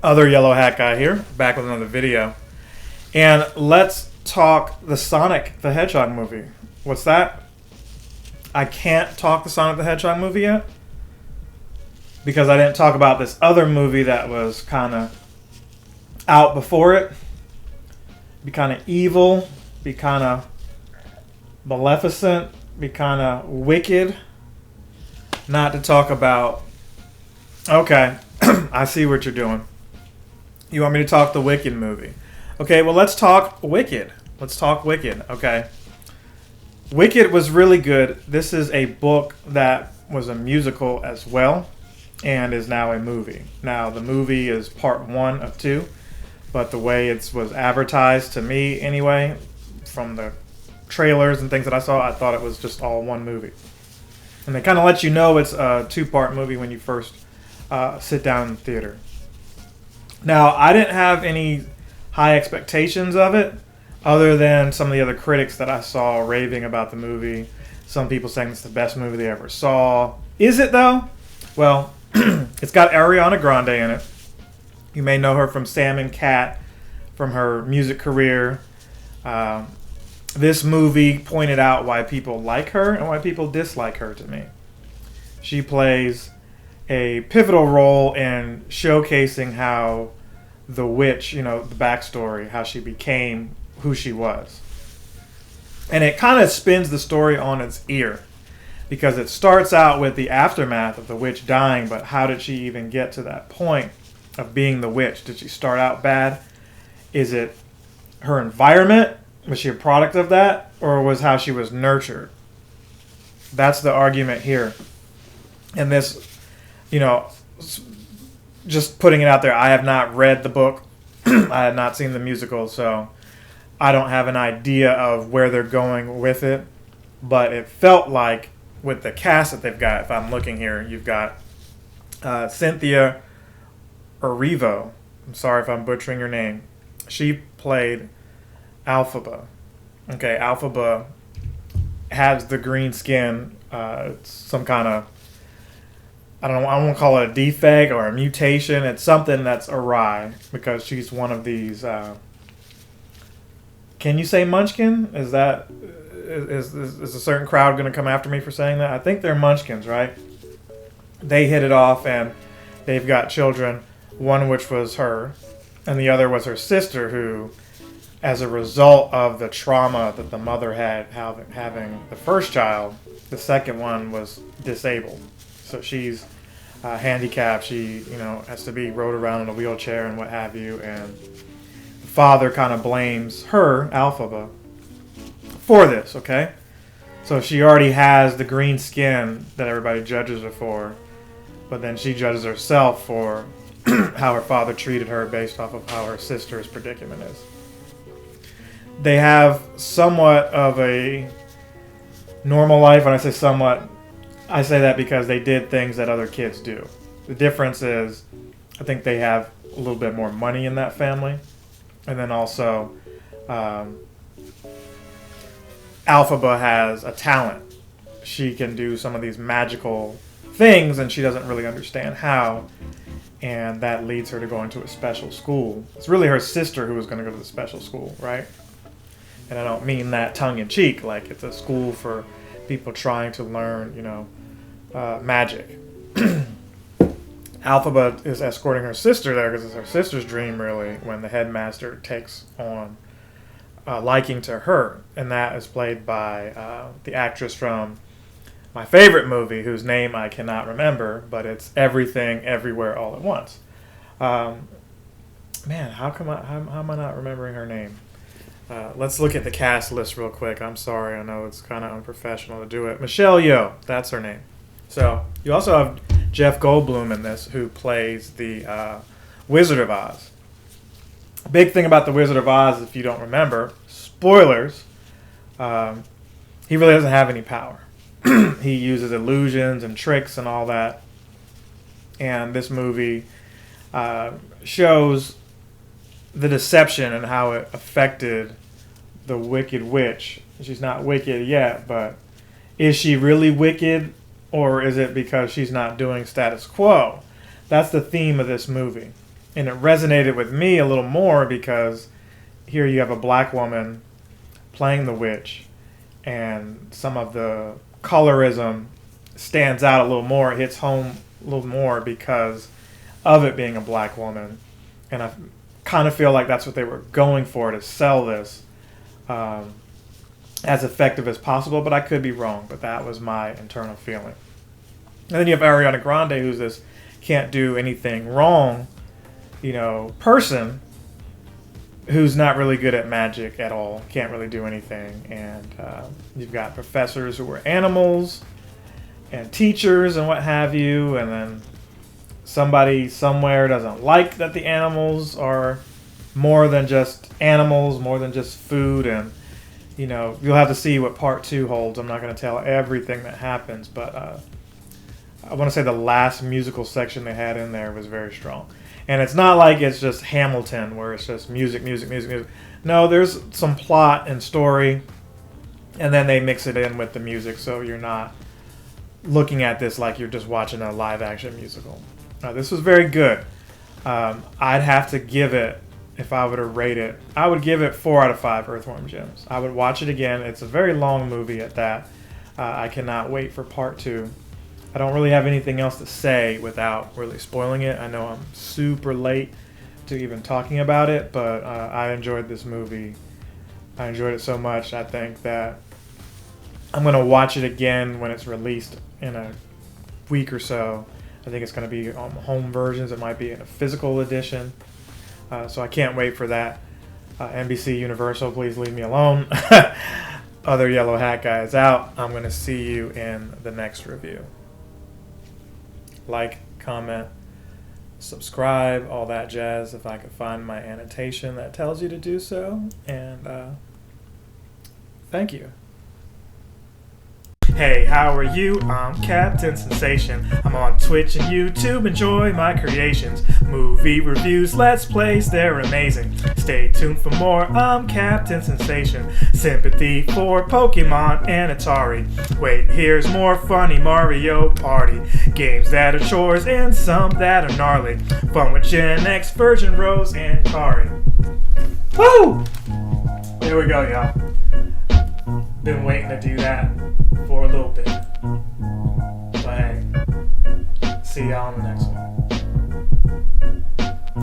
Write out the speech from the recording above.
Other yellow hat guy here, back with another video. And let's talk the Sonic the Hedgehog movie. What's that? I can't talk the Sonic the Hedgehog movie yet because I didn't talk about this other movie that was kind of out before it. Be kind of evil, be kind of maleficent, be kind of wicked. Not to talk about... Okay, I see what you're doing. You want me to talk the Wicked movie? Okay, well, let's talk Wicked. Let's talk Wicked, okay? Wicked was really good. This is a book that was a musical as well and is now a movie. Now, the movie is part 1 of 2, but the way it was advertised to me anyway, from the trailers and things that I saw, I thought it was just all one movie. And they kind of let you know it's a 2-part movie when you first sit down in the theater. Now, I didn't have any high expectations of it, other than some of the other critics that I saw raving about the movie. Some people saying it's the best movie they ever saw. Is it, though? Well, it's got Ariana Grande in it. You may know her from Sam and Cat, from her music career. This movie pointed out why people like her and why people dislike her to me. She plays a pivotal role in showcasing how the witch, the backstory, how she became who she was. And it kind of spins the story on its ear because it starts out with the aftermath of the witch dying, but how did she even get to that point of being the witch? Did she start out bad? Is it her environment? Was she a product of that? Or was how she was nurtured? That's the argument here. And this, just putting it out there, I have not read the book. I have not seen the musical, so I don't have an idea of where they're going with it. But it felt like with the cast that they've got, if I'm looking here, you've got Cynthia Erivo. I'm sorry if I'm butchering your name. She played Alphaba. Okay, Alphaba has the green skin. It's some kind of, I won't call it a defect or a mutation. It's something that's awry because she's one of these. Can you say munchkin? Is a certain crowd going to come after me for saying that? I think they're munchkins, right? They hit it off and they've got children. One which was her, and the other was her sister, who, as a result of the trauma that the mother had having the first child, the second one was disabled. So she's handicapped. She, has to be rode around in a wheelchair and what have you. And the father kind of blames her, Alphaba, for this, okay? So she already has the green skin that everybody judges her for, but then she judges herself for how her father treated her based off of how her sister's predicament is. They have somewhat of a normal life. When I say somewhat, I say that because they did things that other kids do. The difference is, I think they have a little bit more money in that family. And then also, Alphaba has a talent. She can do some of these magical things, and she doesn't really understand how. And that leads her to going to a special school. It's really her sister who was going to go to the special school, right? And I don't mean that tongue-in-cheek, like it's a school for people trying to learn, magic. Alphaba is escorting her sister there because it's her sister's dream, really, when the headmaster takes on liking to her. And that is played by the actress from my favorite movie, whose name I cannot remember, but it's Everything, Everywhere, All at Once. Man, how am I not remembering her name? Let's look at the cast list real quick. I'm sorry, I know it's kind of unprofessional to do it. Michelle Yeoh, that's her name. So you also have Jeff Goldblum in this, who plays the Wizard of Oz. Big thing about the Wizard of Oz, if you don't remember, spoilers, he really doesn't have any power. He uses illusions and tricks and all that. And this movie shows the deception and how it affected the Wicked Witch. She's not wicked yet, but is she really wicked, or is it because she's not doing status quo? That's the theme of this movie. And it resonated with me a little more because here you have a black woman playing the witch, and some of the colorism stands out a little more, it hits home a little more because of it being a black woman. And I kind of feel like that's what they were going for, to sell this as effective as possible, but I could be wrong, but that was my internal feeling. And then you have Ariana Grande, who's this can't do anything wrong, person who's not really good at magic at all, can't really do anything. And you've got professors who are animals and teachers and what have you, and then somebody somewhere doesn't like that the animals are more than just animals, more than just food. And you'll have to see what part 2 holds. I'm not going to tell everything that happens, but I want to say the last musical section they had in there was very strong. And it's not like it's just Hamilton where it's just music. No, there's some plot and story, and then they mix it in with the music, so you're not looking at this like you're just watching a live action musical. This was very good. I'd have to give it, if I were to rate it, I would give it 4 out of 5 Earthworm Jim's. I would watch it again. It's a very long movie at that. I cannot wait for part 2. I don't really have anything else to say without really spoiling it. I know I'm super late to even talking about it, but I enjoyed this movie. I enjoyed it so much. I think that I'm going to watch it again when it's released in a week or so. I think it's going to be on home versions. It might be in a physical edition. So I can't wait for that. NBC Universal, please leave me alone. Other Yellow Hat guys out. I'm going to see you in the next review. Like, comment, subscribe, all that jazz if I could find my annotation that tells you to do so. And thank you. Hey, how are you? I'm Captain Sensation. I'm on Twitch and YouTube. Enjoy my creations. Movie reviews, let's plays, they're amazing. Stay tuned for more. I'm Captain Sensation. Sympathy for Pokemon and Atari. Wait, here's more funny Mario Party. Games that are chores and some that are gnarly. Fun with Gen X, Virgin Rose, and Kari. Woo! There we go, y'all. Been waiting to do that for a little bit. But hey, see y'all on the next one.